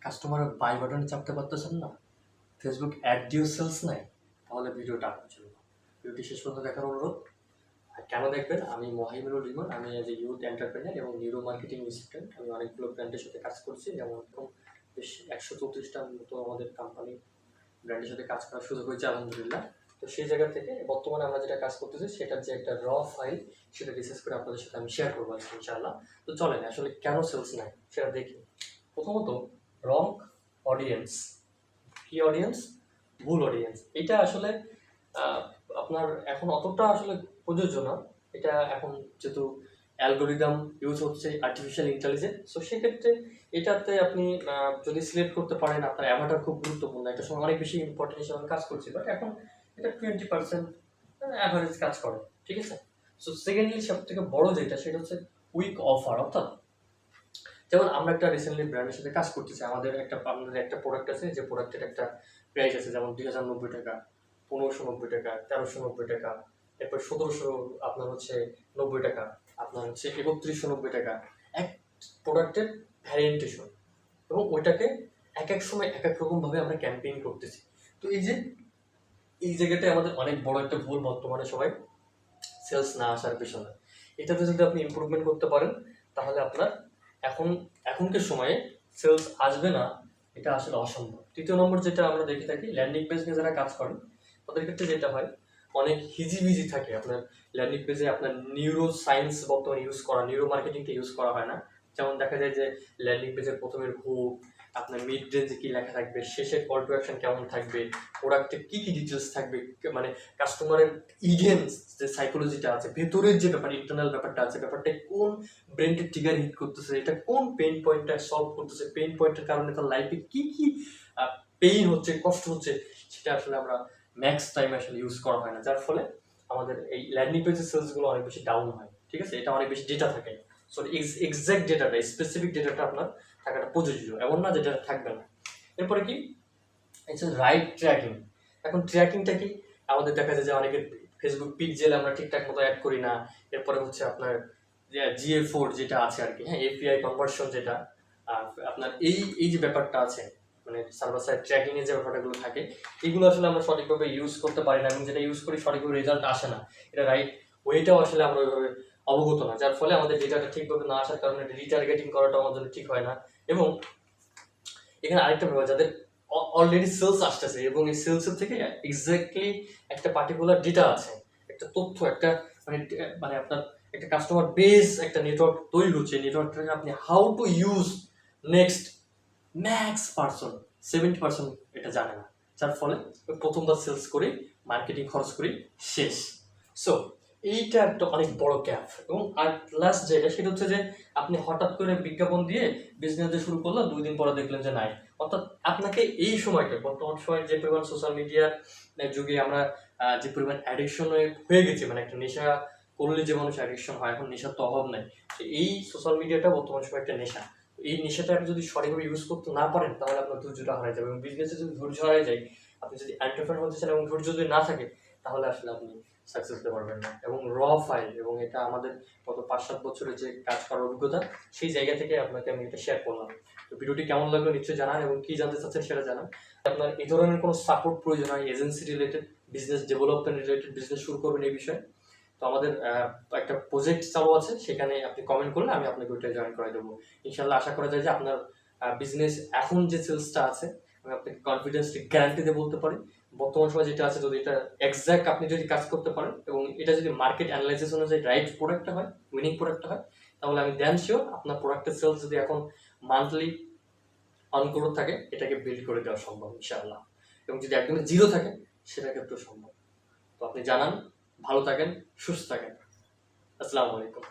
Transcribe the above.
কাস্টমারের বাই বাটনে চাপতে পারতেছেন না, ফেসবুক অ্যাড দিয়েও সেলস নাই, তাহলে ভিডিওটা আপনার জন্য। ভিডিওটি শেষ পর্যন্ত দেখার অনুরোধ। আর কেন দেখবেন, আমি মহিবুল রিমন, আমি এজ এ ইউথ এন্টারপ্রেনার এবং নিউরো মার্কেটিং অ্যাসিস্ট্যান্ট। আমি অনেকগুলো ব্র্যান্ডের সাথে কাজ করছি, যেমন এরকম বেশ 134টার মতো আমাদের কোম্পানি ব্র্যান্ডের সাথে কাজ করার সুযোগ হয়েছে আলহামদুলিল্লাহ। তো সেই জায়গা থেকে বর্তমানে আমরা যেটা কাজ করতেছি সেটার যে একটা ফাইল, সেটা রিসার্চ করে আপনাদের সাথে আমি শেয়ার করবো আজকে ইনশাআল্লাহ। তো চলেন আসলে কেন সেলস নাই সেটা দেখি। প্রথমত, রং অডিয়েন্স। কি অডিয়েন্স? ভুল অডিয়েন্স। এটা আসলে আপনার এখন অতটা আসলে প্রযোজ্য না। এটা এখন যেহেতু অ্যালগোরিদম ইউজ হচ্ছে, আর্টিফিশিয়াল ইন্টেলিজেন্স, সো সেক্ষেত্রে এটাতে আপনি যদি সিলেক্ট করতে পারেন, আপনার অ্যাভাটার খুব গুরুত্বপূর্ণ। একটা সময় অনেক বেশি ইম্পর্টেন্ট হিসেবে কাজ করছি, বাট এখন এটা 20% অ্যাভারেজ কাজ করে, ঠিক আছে। সো সেকেন্ডলি সব থেকে বড় যেটা, সেটা হচ্ছে উইক অফার। অর্থাৎ যেমন আমরা একটা রিসেন্টলি ব্র্যান্ডের সাথে কাজ করতেছি, আমাদের একটা প্রোডাক্ট আছে, যে প্রোডাক্টের একটা প্রাইস আছে, যেমন 2090 টাকা, 1590 টাকা, 1390 টাকা, এরপর 1700 আপনার হচ্ছে 90 টাকা, আপনার হচ্ছে 3190 টাকা। এক প্রোডাক্টের ভ্যারিয়েন্টেশন, এবং ওইটাকে এক এক সময় এক এক রকমভাবে আমরা ক্যাম্পেইন করতেছি। তো এই জায়গাটায় আমাদের অনেক বড় একটা ভুল বর্তমানে সবাই, সেলস না আসার পেছনে। এটাতে যদি আপনি ইমপ্রুভমেন্ট করতে পারেন, তাহলে আপনার এখনকার সময়ে সেলস আসবে না, এটা আসলে অসম্ভব। তৃতীয় নম্বর যেটা আমরা দেখে থাকি, ল্যান্ডিং পেজ নিয়ে যারা কাজ করেন তাদের ক্ষেত্রে যেটা হয়, অনেক হিজিবিজি থাকে। আপনার ল্যান্ডিং পেজে আপনার নিউরো সায়েন্স বর্তমানে ইউজ করা, নিউরো মার্কেটিংটা ইউজ করা হয় না। যেমন দেখা যায় যে ল্যান্ডিং পেজের প্রথমের হুক, আপনার মিড রেঞ্জে কী লেখা থাকবে, শেষের কল টু অ্যাকশন কেমন থাকবে, প্রোডাক্টে কী কী ডিটেলস থাকবে, মানে কাস্টমারের ইডেন্স যে সাইকোলজিটা আছে, ভেতরের যে ব্যাপার, ইন্টারনাল ব্যাপারটা আছে, ব্যাপারটা কোন ব্রেনকে ট্রিগার হিট করতেছে, এটা কোন পেইন পয়েন্টটা সলভ করতেছে, পেইন পয়েন্টের কারণে তার লাইফে কী কী পেইন হচ্ছে, কষ্ট হচ্ছে, সেটা আসলে আমরা ম্যাক্স টাইম আসলে ইউজ করা হয় না, যার ফলে আমাদের এই ল্যান্ডিং পেজের সেলসগুলো অনেক বেশি ডাউন হয়, ঠিক আছে। এটা অনেক বেশি ডেটা থাকে, সো এক্সাক্ট ডেটাটা, স্পেসিফিক ডেটাটা আপনার থাকাটা প্রযোজ্য, এমন না যেটা থাকবে না। এরপরে কি, এটা রাইট ট্র্যাকিং। এখন ট্র্যাকিংটা কি, আমাদের দেখা যায় যে অনেকের ফেসবুক পিক্সেল আমরা ঠিকঠাক মতো অ্যাড করি না। এরপরে হচ্ছে আপনার GA4 যেটা আছে আর কি, হ্যাঁ, API কনভার্সন যেটা, আপনার এই যে ব্যাপারটা আছে, মানে সার্ভার সাইড ট্র্যাকিং এর যে ব্যাপারগুলো থাকে, এগুলো আসলে আমরা সঠিকভাবে ইউজ করতে পারি না, এবং যেটা ইউজ করি সঠিকভাবে রেজাল্ট আসে না। এটা রাইট ওয়েটাও আসলে আমরা ওইভাবে অবগত না, যার ফলে আমাদের ডেটাটা ঠিকভাবে না আসার কারণে রিটার্গেটিং করাটা আমাদের জন্য ঠিক হয় না। এবং এখানে আরেকটা ব্যাপার, যাদের অলরেডি সেলস আসতেছে এবং এই সেলসের থেকে এক্স্যাক্টলি একটা পার্টিকুলার ডেটা আছে, একটা তথ্য, একটা মানে আপনার একটা কাস্টমার বেস, একটা নেটওয়ার্ক তৈরি হচ্ছে, নেটওয়ার্কটাকে আপনি how to use next max person 70% এটা জানে না, যার ফলে প্রথমবার সেলস করি, মার্কেটিং খরচ করি, শেষ। সো এইটা একটা অনেক বড় গ্যাপ। এবং আর লাস্ট যেটা, সেটা হচ্ছে যে আপনি হঠাৎ করে বিজ্ঞাপন দিয়ে বিজনেস শুরু করলেন, 2 দিন পরে দেখলেন যে নাই। অর্থাৎ আপনাকে এই সময়টা, বর্তমান সময় যে পরিমাণ সোশ্যাল মিডিয়ার যুগে আমরা যে পরিমাণ অ্যাডিকশন হয়ে গেছে, মানে একটা নেশা করলে যে মানুষ অ্যাডিকশন হয়, এখন নেশার তো অভাব নাই। তো এই সোশ্যাল মিডিয়াটা বর্তমান সময় একটা নেশা। এই নেশাটা আপনি যদি সঠিকভাবে ইউজ করতে না পারেন, তাহলে আপনার ধৈর্যটা হারিয়ে যাবে, এবং বিজনেসে যদি ধৈর্য হারিয়ে যায়, আপনি যদি এন্টারপ্রেনার হতে চান এবং ধৈর্য যদি না থাকে, তাহলে আসলে আপনি সাকসেস হতে পারবেন না। এবং ফাইল, এবং এটা আমাদের গত 5-7 বছরের যে কাজ করার অভিজ্ঞতা, সেই জায়গা থেকে আপনাকে আমি এটা শেয়ার করলাম। তো ভিডিওটি কেমন লাগলো নিশ্চয়ই জানান, এবং কি জানতে চাচ্ছেন সেটা জানান। আপনার এই ধরনের কোনো সাপোর্ট প্রয়োজন হয়, agency related, business development related, business শুরু করবেন এই বিষয়ে, তো আমাদের একটা প্রজেক্ট চালু আছে, সেখানে আপনি কমেন্ট করলে আমি আপনাকে ওইটা জয়েন করে দেবো ইনশাল্লাহ। আশা করা যায় যে আপনার বিজনেস এখন যে সেলসটা আছে, আমি আপনাকে কনফিডেন্সলি গ্যারান্টি দিয়ে বলতে পারি, বর্তমান সময় যেটা আছে, যদি এটা এক্সাক্ট আপনি যদি কাজ করতে পারেন, এবং এটা যদি মার্কেট অ্যানালাইসিস অনুযায়ী রাইট প্রোডাক্টটা হয়, উইনিং প্রোডাক্টটা হয়, তাহলে আমি দেন শিওর আপনার প্রোডাক্টের সেলস যদি এখন মান্থলি অনগ্রোথ থাকে, এটাকে বিল্ড করে দেওয়া সম্ভব ইনশাআল্লাহ। এবং যদি একদমই জিরো থাকে, সেটা ক্ষেত্রেও সম্ভব। তো আপনি জানান, ভালো থাকেন, সুস্থ থাকেন। আসসালামু আলাইকুম।